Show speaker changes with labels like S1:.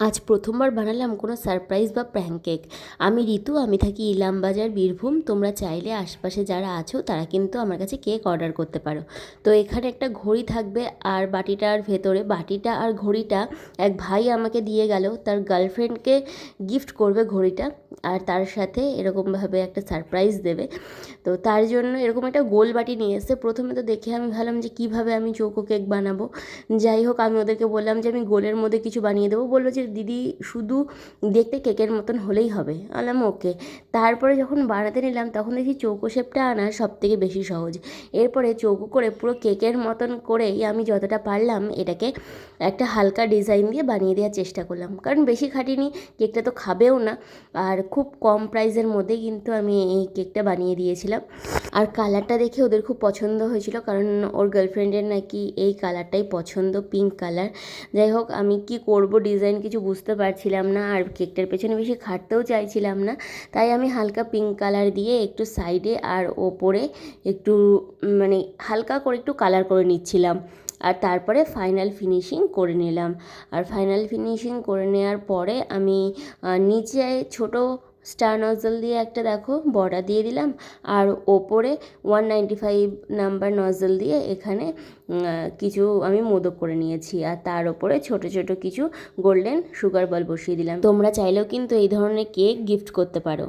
S1: আজ প্রথমবার বানালাম কোনো সারপ্রাইজ বা প্র্যাঙ্ক কেক। আমি ঋতু, আমি থাকি ইলামবাজার, বীরভূম। তোমরা চাইলে আশপাশে যারা আছো তারা কিন্তু আমার কাছে কেক অর্ডার করতে পারো। তো এখানে একটা ঘড়ি থাকবে, আর বাটিটার ভেতরে বাটিটা আর ঘড়িটা এক ভাই আমাকে দিয়ে গেল, তার গার্লফ্রেন্ডকে গিফট করবে ঘড়িটা, আর তার সাথে এরকমভাবে একটা সারপ্রাইজ দেবে। তো তার জন্য এরকম একটা গোল বাটি নিয়ে এসে, প্রথমে তো দেখে আমি ভাবলাম যে কীভাবে আমি চৌকো কেক বানাবো। যাই হোক, আমি ওদেরকে বললাম যে আমি গোলের মধ্যে কিছু বানিয়ে দেবো। বললো যে দিদি শুধু দেখতে কেকের মতন হলেই হবে। বললাম ওকে। তারপরে যখন বানাতে নিলাম তখন দেখি চৌকো শেপটা আনা সব থেকে বেশি সহজ। এরপরে চৌকো করে পুরো কেকের মতন করেই আমি যতটা পারলাম এটাকে একটা হালকা ডিজাইন দিয়ে বানিয়ে দেওয়ার চেষ্টা করলাম, কারণ বেশি খাটিনি, কেকটা তো খাবেও না। আর খুব কম প্রাইসের মধ্যে কিন্তু আমি এই কেকটা বানিয়ে দিয়েছিলাম। আর কালারটা দেখে ওদের খুব পছন্দ হয়েছিল, কারণ ওর গার্লফ্রেন্ডের নাকি এই কালারটাই পছন্দ, পিঙ্ক কালার। যাই হোক, আমি কি করব ডিজাইন কিছু বুঝতে পারছিলাম না, আর কেকটার পেছনে বেশি খাটতেও চাইছিলাম না। তাই আমি হালকা পিঙ্ক কালার দিয়ে একটু সাইডে আর ওপরে একটু মানে হালকা করে একটু কালার করে নিচ্ছিলাম। আর তারপরে ফাইনাল ফিনিশিং করে নিলাম। আর ফাইনাল ফিনিশিং করে নেওয়ার পরে আমি নিচে ছোট স্টার নজল দিয়ে একটা দেখো বর্ডার দিয়ে দিলাম, আর ওপরে 195 নাম্বার নজল দিয়ে এখানে কিছু আমি মোদক করে নিয়েছি, আর তার ওপরে ছোট ছোট কিছু গোল্ডেন সুগার বল বসিয়ে দিলাম। তোমরা চাইলেও কিন্তু এই ধরনের কেক গিফট করতে পারো।